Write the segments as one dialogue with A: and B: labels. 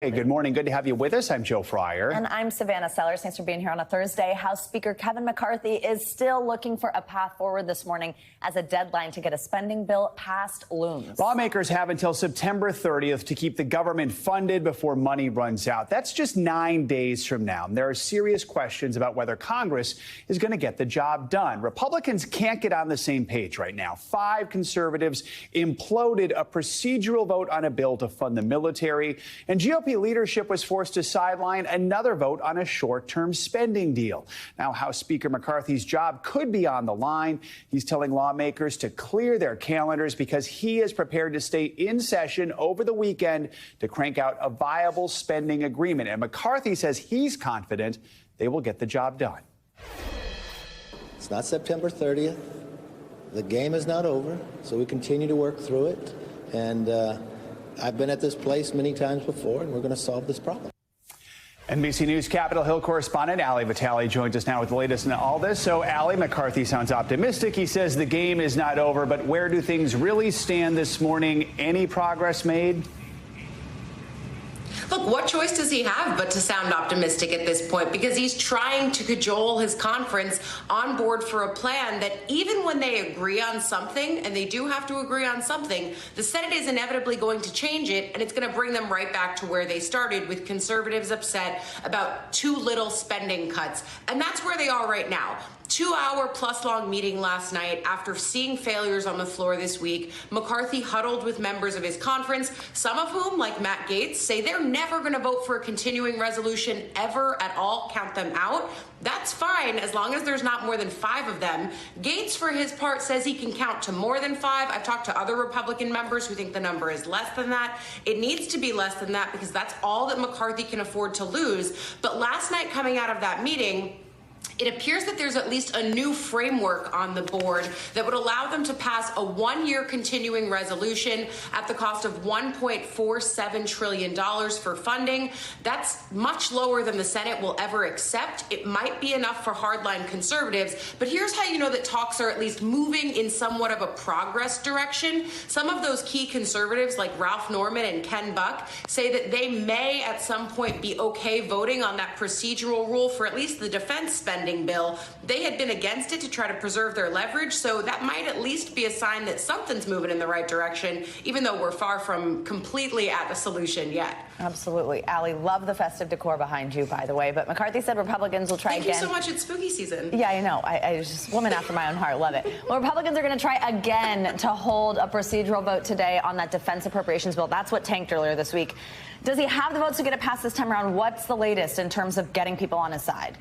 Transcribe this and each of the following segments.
A: Hey, good morning. Good to have you with us. I'm Joe Fryer.
B: And I'm Savannah Sellers. Thanks for being here on a Thursday. House Speaker Kevin McCarthy is still looking for a path forward this morning as a deadline to get a spending bill passed looms.
A: Lawmakers have until September 30th to keep the government funded before money runs out. That's just 9 days from now. And there are serious questions about whether Congress is going to get the job done. Republicans can't get on the same page right now. 5 conservatives imploded a procedural vote on a bill to fund the military, and GOP leadership was forced to sideline another vote on a short-term spending deal. Now, House Speaker McCarthy's job could be on the line. He's telling lawmakers to clear their calendars because he is prepared to stay in session over the weekend to crank out a viable spending agreement. And McCarthy says he's confident they will get the job done.
C: It's not September 30th. The game is not over, so we continue to work through it. And I've been at this place many times before, and we're going to solve this problem.
A: NBC News Capitol Hill correspondent Ali Vitale joins us now with the latest in all this. So, Ali, McCarthy sounds optimistic. He says the game is not over, but where do things really stand this morning? Any progress made?
D: Look, what choice does he have but to sound optimistic at this point? Because he's trying to cajole his conference on board for a plan that even when they agree on something, and they do have to agree on something, the Senate is inevitably going to change it, and it's going to bring them right back to where they started, with conservatives upset about too little spending cuts. And that's where they are right now. 2-hour-plus long meeting last night. After seeing failures on the floor this week, McCarthy huddled with members of his conference, some of whom, like Matt Gaetz, say they're never going to vote for a continuing resolution ever at all. Count them out. That's fine as long as there's not more than 5 of them. Gaetz, for his part, says he can count to more than 5. I've talked to other Republican members who think the number is less than that. It needs to be less than that because that's all that McCarthy can afford to lose. But last night, coming out of that meeting, it appears that there's at least a new framework on the board that would allow them to pass a 1-year continuing resolution at the cost of $1.47 trillion for funding. That's much lower than the Senate will ever accept. It might be enough for hardline conservatives, but here's how you know that talks are at least moving in somewhat of a progress direction. Some of those key conservatives, like Ralph Norman and Ken Buck, say that they may at some point be okay voting on that procedural rule for at least the defense spending bill. They had been against it to try to preserve their leverage, so that might at least be a sign that something's moving in the right direction, even though we're far from completely at the solution yet.
B: Absolutely. Ali, love the festive decor behind you, by the way, but McCarthy said Republicans will try again.
D: Thank you so much. It's spooky season.
B: Yeah, I know. I just, woman after my own heart. Love it. Well, Republicans are going to try again to hold a procedural vote today on that defense appropriations bill. That's what tanked earlier this week. Does he have the votes to get it passed this time around? What's the latest in terms of getting people on his side?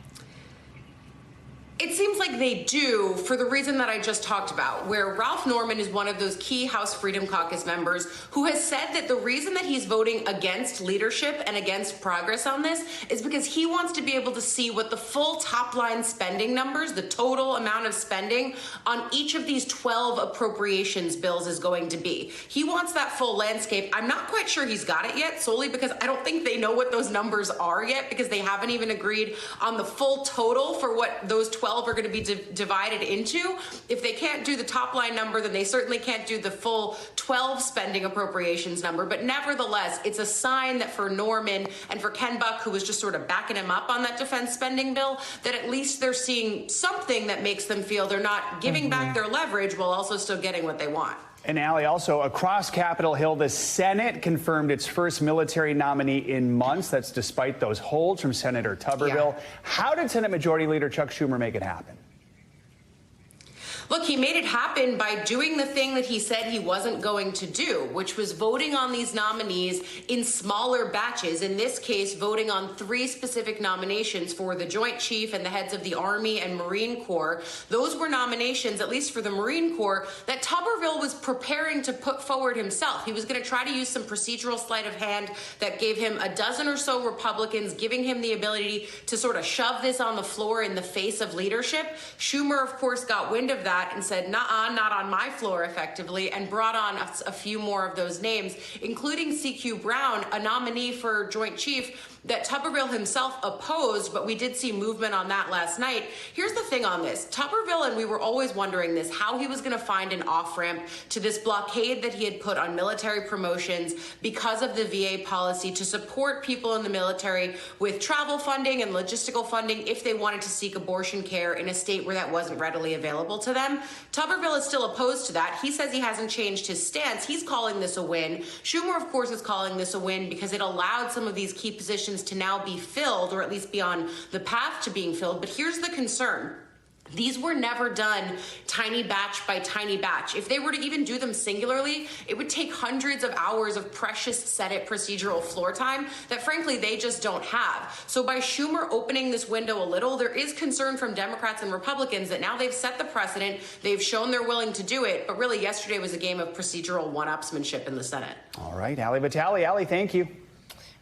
D: It seems like they do, for the reason that I just talked about, where Ralph Norman is one of those key House Freedom Caucus members who has said that the reason that he's voting against leadership and against progress on this is because he wants to be able to see what the full top line spending numbers, the total amount of spending on each of these 12 appropriations bills is going to be. He wants that full landscape. I'm not quite sure he's got it yet, solely because I don't think they know what those numbers are yet, because they haven't even agreed on the full total for what those 12 are going to be divided into. If they can't do the top line number, then they certainly can't do the full 12 spending appropriations number. But nevertheless, it's a sign that for Norman and for Ken Buck, who was just sort of backing him up on that defense spending bill, that at least they're seeing something that makes them feel they're not giving back their leverage while also still getting what they want.
A: And Ali, also across Capitol Hill, the Senate confirmed its first military nominee in months. That's despite those holds from Senator Tuberville.
D: Yeah.
A: How did Senate Majority Leader Chuck Schumer make it happen?
D: Look, he made it happen by doing the thing that he said he wasn't going to do, which was voting on these nominees in smaller batches. In this case, voting on 3 specific nominations for the Joint Chief and the heads of the Army and Marine Corps. Those were nominations, at least for the Marine Corps, that Tuberville was preparing to put forward himself. He was going to try to use some procedural sleight of hand that gave him a dozen or so Republicans, giving him the ability to sort of shove this on the floor in the face of leadership. Schumer, of course, got wind of that that and said, "Nuh-uh, not on my floor," effectively, and brought on a few more of those names, including CQ Brown, a nominee for Joint Chief that Tuberville himself opposed, but we did see movement on that last night. Here's the thing on this. Tuberville, and we were always wondering this, how he was going to find an off-ramp to this blockade that he had put on military promotions because of the VA policy to support people in the military with travel funding and logistical funding if they wanted to seek abortion care in a state where that wasn't readily available to them. Tuberville is still opposed to that. He says he hasn't changed his stance. He's calling this a win. Schumer, of course, is calling this a win because it allowed some of these key positions to now be filled, or at least be on the path to being filled. But here's the concern. These were never done tiny batch by tiny batch. If they were to even do them singularly, it would take hundreds of hours of precious Senate procedural floor time that, frankly, they just don't have. So by Schumer opening this window a little, there is concern from Democrats and Republicans that now they've set the precedent, they've shown they're willing to do it, but really yesterday was a game of procedural one-upsmanship in the Senate.
A: All right, Ali Vitale. Ali, thank you.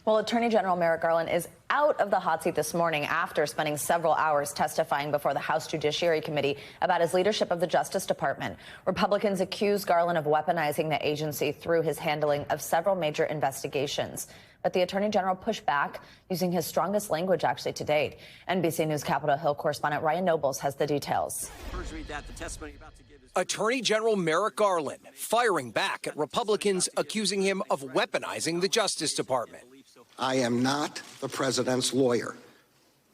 B: Well, Attorney General Merrick Garland is out of the hot seat this morning after spending several hours testifying before the House Judiciary Committee about his leadership of the Justice Department. Republicans accuse Garland of weaponizing the agency through his handling of several major investigations. But the Attorney General pushed back, using his strongest language actually to date. NBC News Capitol Hill correspondent Ryan Nobles has the details.
E: Attorney General Merrick Garland firing back at Republicans accusing him of weaponizing the Justice Department.
F: I am not the president's lawyer.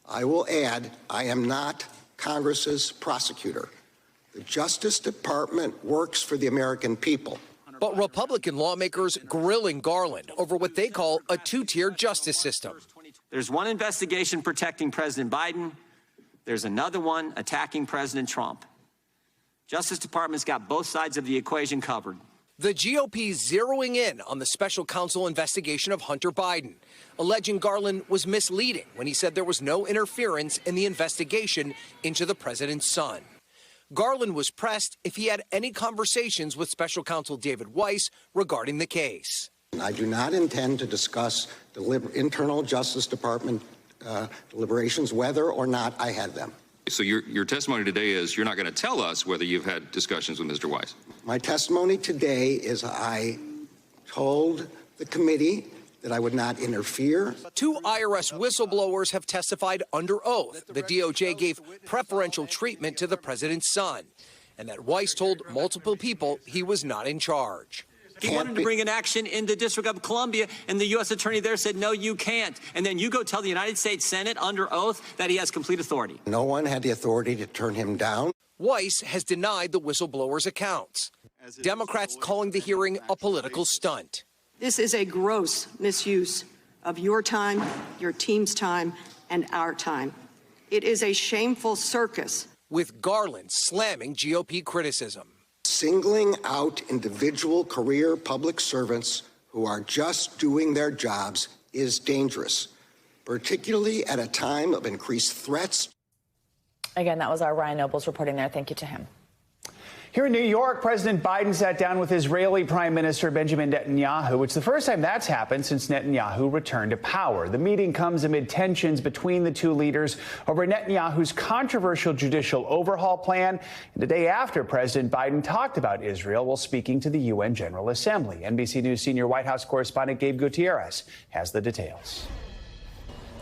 F: I will add, I am not Congress's prosecutor. The Justice Department works for the American people.
E: But Republican lawmakers grilling Garland over what they call a two-tiered justice system.
G: There's one investigation protecting President Biden. There's another one attacking President Trump. Justice Department's got both sides of the equation covered.
E: The GOP zeroing in on the special counsel investigation of Hunter Biden, alleging Garland was misleading when he said there was no interference in the investigation into the president's son. Garland was pressed if he had any conversations with special counsel David Weiss regarding the case.
F: I do not intend to discuss the internal Justice Department deliberations, whether or not I had them.
H: So your testimony today is you're not going to tell us whether you've had discussions with Mr. Weiss.
F: My testimony today is I told the committee that I would not interfere.
E: Two IRS whistleblowers have testified under oath the DOJ gave preferential treatment to the president's son, and that Weiss told multiple people he was not in charge.
G: He wanted to bring an action in the District of Columbia, and the U.S. attorney there said, no, you can't. And then you go tell the United States Senate under oath that he has complete authority.
F: No one had the authority to turn him down.
E: Weiss has denied the whistleblowers' accounts. Democrats calling the hearing a political stunt.
I: This is a gross misuse of your time, your team's time, and our time. It is a shameful circus.
E: With Garland slamming GOP criticism.
F: Singling out individual career public servants who are just doing their jobs is dangerous, particularly at a time of increased threats.
B: Again, that was our Ryan Nobles reporting there. Thank you to him.
A: Here in New York, President Biden sat down with Israeli Prime Minister Benjamin Netanyahu. It's the first time that's happened since Netanyahu returned to power. The meeting comes amid tensions between the two leaders over Netanyahu's controversial judicial overhaul plan, and the day after President Biden talked about Israel while speaking to the UN General Assembly. NBC News senior White House correspondent Gabe Gutierrez has the details.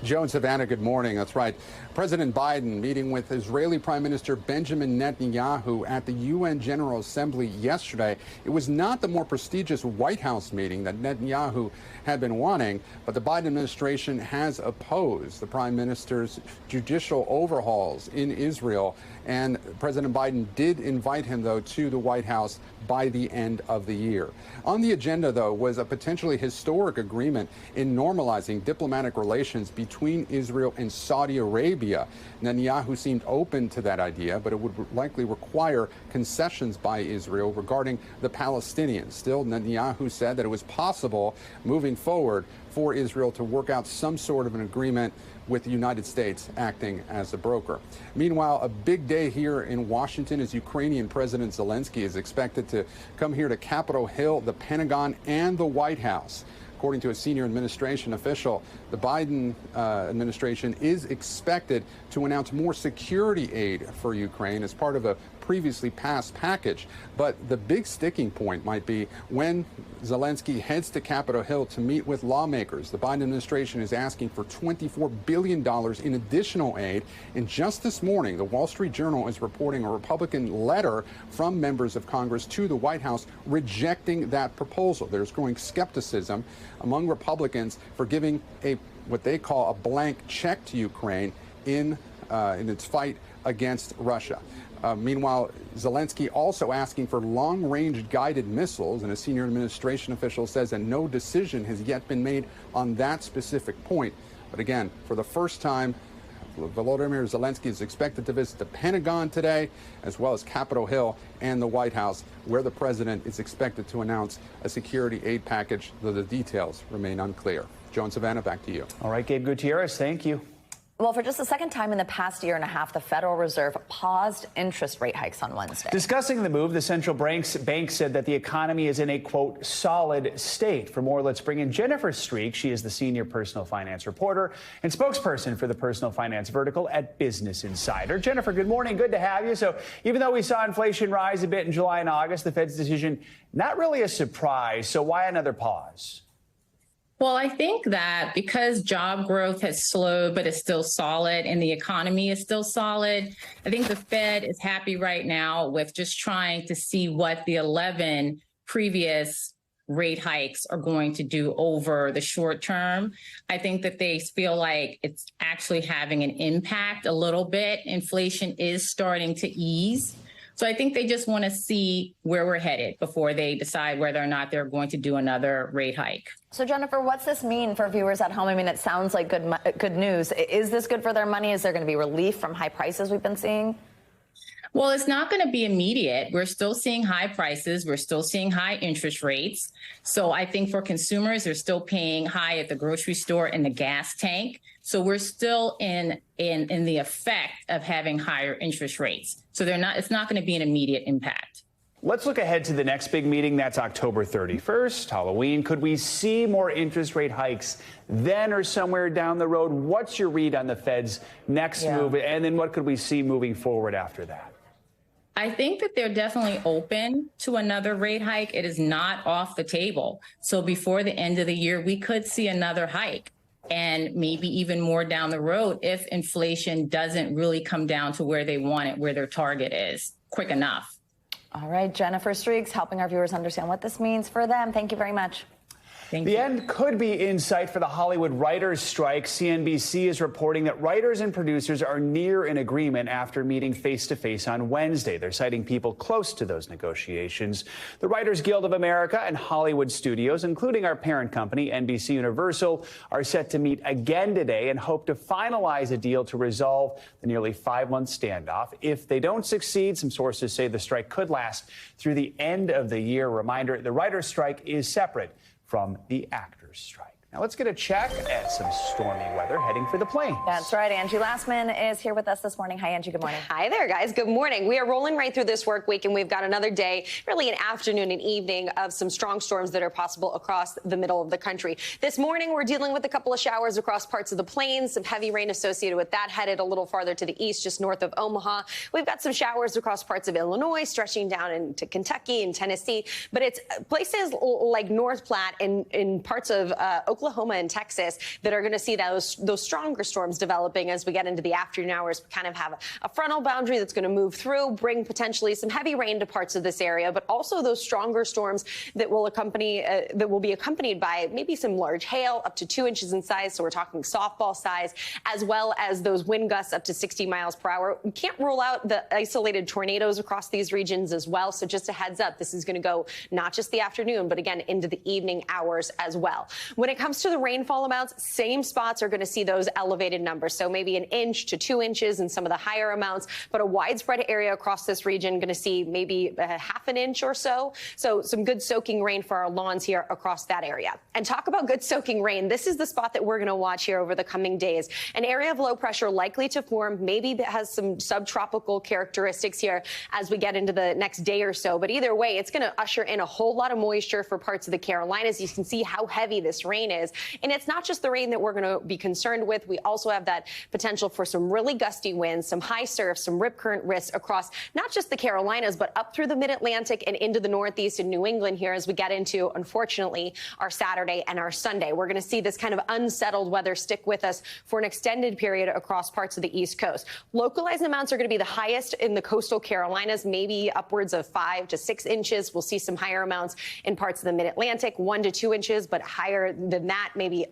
J: Joe and Savannah, good morning. That's right. President Biden meeting with Israeli Prime Minister Benjamin Netanyahu at the UN General Assembly yesterday. It was not the more prestigious White House meeting that Netanyahu had been wanting, but the Biden administration has opposed the Prime Minister's judicial overhauls in Israel. And President Biden did invite him, though, to the White House by the end of the year. On the agenda, though, was a potentially historic agreement in normalizing diplomatic relations between Israel and Saudi Arabia. Netanyahu seemed open to that idea, but it would likely require concessions by Israel regarding the Palestinians. Still, Netanyahu said that it was possible moving forward for Israel to work out some sort of an agreement with the United States acting as a broker. Meanwhile, a big day here in Washington as Ukrainian President Zelensky is expected to come here to Capitol Hill, the Pentagon, and the White House. According to a senior administration official, the Biden administration is expected to announce more security aid for Ukraine as part of a previously passed package. But the big sticking point might be when Zelensky heads to Capitol Hill to meet with lawmakers. The Biden administration is asking for $24 billion in additional aid. And just this morning, the Wall Street Journal is reporting a Republican letter from members of Congress to the White House rejecting that proposal. There's growing skepticism among Republicans for giving what they call a blank check to Ukraine in its fight against Russia. Meanwhile, Zelensky also asking for long-range guided missiles, and a senior administration official says that no decision has yet been made on that specific point. But again, for the first time, Volodymyr Zelensky is expected to visit the Pentagon today, as well as Capitol Hill and the White House, where the president is expected to announce a security aid package, though the details remain unclear. Joe and Savannah, back to you.
A: All right, Gabe Gutierrez, thank you.
B: Well, for just the second time in the past year and a half, the Federal Reserve paused interest rate hikes on Wednesday.
A: Discussing the move, the central bank said that the economy is in a, quote, solid state. For more, let's bring in Jennifer Streak. She is the senior personal finance reporter and spokesperson for the personal finance vertical at Business Insider. Jennifer, good morning. Good to have you. So even though we saw inflation rise a bit in July and August, the Fed's decision, not really a surprise. So why another pause?
K: Well, I think that because job growth has slowed, but is still solid, and the economy is still solid, I think the Fed is happy right now with just trying to see what the 11 previous rate hikes are going to do over the short term. I think that they feel like it's actually having an impact a little bit. Inflation is starting to ease. So I think they just want to see where we're headed before they decide whether or not they're going to do another rate hike.
B: So, Jennifer, what's this mean for viewers at home? I mean, it sounds like good news. Is this good for their money? Is there going to be relief from high prices we've been seeing?
K: Well, it's not going to be immediate. We're still seeing high prices. We're still seeing high interest rates. So I think for consumers, they're still paying high at the grocery store and the gas tank. So we're still in the effect of having higher interest rates. So it's not going to be an immediate impact.
A: Let's look ahead to the next big meeting. That's October 31st, Halloween. Could we see more interest rate hikes then or somewhere down the road? What's your read on the Fed's next move? And then what could we see moving forward after that?
K: I think that they're definitely open to another rate hike. It is not off the table. So before the end of the year, we could see another hike, and maybe even more down the road if inflation doesn't really come down to where they want it, where their target is, quick enough.
B: All right, Jennifer Streaks helping our viewers understand what this means for them. Thank you very much.
A: The end could be in sight for the Hollywood writers' strike. CNBC is reporting that writers and producers are near an agreement after meeting face-to-face on Wednesday. They're citing people close to those negotiations. The Writers Guild of America and Hollywood studios, including our parent company, NBC Universal, are set to meet again today and hope to finalize a deal to resolve the nearly 5-month standoff. If they don't succeed, some sources say the strike could last through the end of the year. Reminder, the writers' strike is separate from the actors' strike. Now let's get a check at some stormy weather heading for the plains.
B: That's right. Angie Lastman is here with us this morning. Hi, Angie. Good morning.
L: Hi there, guys. Good morning. We are rolling right through this work week, and we've got another day, really an afternoon and evening of some strong storms that are possible across the middle of the country. This morning, we're dealing with a couple of showers across parts of the plains, some heavy rain associated with that, headed a little farther to the east, just north of Omaha. We've got some showers across parts of Illinois, stretching down into Kentucky and Tennessee, but it's places like North Platte and in parts of Oklahoma and Texas that are going to see those stronger storms developing as we get into the afternoon hours. We kind of have a frontal boundary that's going to move through, bring potentially some heavy rain to parts of this area, but also those stronger storms that will be accompanied by maybe some large hail up to 2 inches in size. So we're talking softball size, as well as those wind gusts up to 60 miles per hour. We can't rule out the isolated tornadoes across these regions as well. So just a heads up, this is going to go not just the afternoon, but again into the evening hours as well. When it comes to the rainfall amounts, same spots are going to see those elevated numbers. So maybe 1 inch to 2 inches in some of the higher amounts, but a widespread area across this region going to see maybe half an inch or so. So some good soaking rain for our lawns here across that area. And talk about good soaking rain. This is the spot that we're going to watch here over the coming days. An area of low pressure likely to form, maybe that has some subtropical characteristics here as we get into the next day or so. But either way, it's going to usher in a whole lot of moisture for parts of the Carolinas. You can see how heavy this rain is. And it's not just the rain that we're going to be concerned with. We also have that potential for some really gusty winds, some high surf, some rip current risks across not just the Carolinas, but up through the mid-Atlantic and into the Northeast and New England here as we get into, unfortunately, our Saturday and our Sunday. We're going to see this kind of unsettled weather stick with us for an extended period across parts of the East Coast. Localized amounts are going to be the highest in the coastal Carolinas, maybe upwards of 5 to 6 inches. We'll see some higher amounts in parts of the mid-Atlantic, 1 to 2 inches, but higher than that, maybe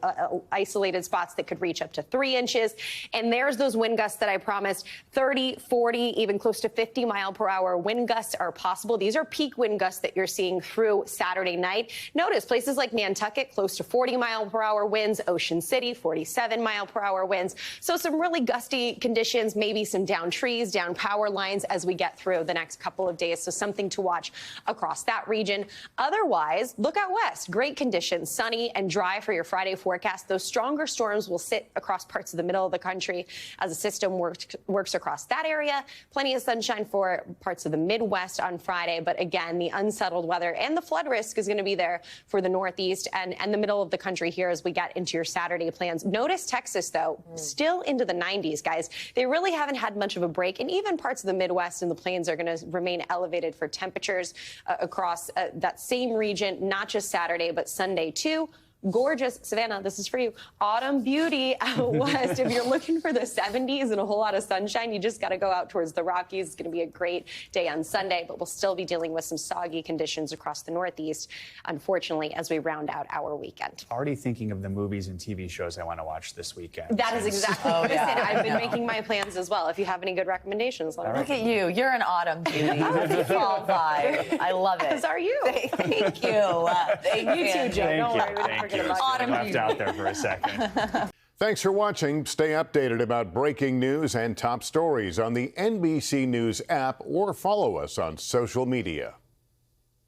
L: isolated spots that could reach up to 3 inches. And there's those wind gusts that I promised, 30, 40, even close to 50-mile-per-hour wind gusts are possible. These are peak wind gusts that you're seeing through Saturday night. Notice places like Nantucket, close to 40-mile-per-hour winds, Ocean City, 47-mile-per-hour winds. So some really gusty conditions, maybe some down trees, down power lines as we get through the next couple of days. So something to watch across that region. Otherwise, look out west. Great conditions, sunny and dry for your Friday forecast. Those stronger storms will sit across parts of the middle of the country as the system works across that area. Plenty of sunshine for parts of the Midwest on Friday. But again, the unsettled weather and the flood risk is going to be there for the Northeast and the middle of the country here as we get into your Saturday plans. Notice Texas, though, still into the 90s, guys. They really haven't had much of a break. And even parts of the Midwest and the plains are going to remain elevated for temperatures across that same region, not just Saturday, but Sunday, too. Gorgeous. Savannah, this is for you. Autumn beauty out west. If you're looking for the 70s and a whole lot of sunshine, you just got to go out towards the Rockies. It's going to be a great day on Sunday, but we'll still be dealing with some soggy conditions across the Northeast, unfortunately, as we round out our weekend.
A: Already thinking of the movies and TV shows I want to watch this weekend.
L: That is exactly what I said. I've been making my plans as well. If you have any good recommendations, let me know.
B: Look at you. You're an autumn beauty. Fall vibe. I love it.
L: As are you.
B: Thank you. Thank
L: you too, Joe. Don't worry. We didn't forget about
A: Autumn left out there for a second.
M: Thanks for watching. Stay updated about breaking news and top stories on the NBC News app or follow us on social media.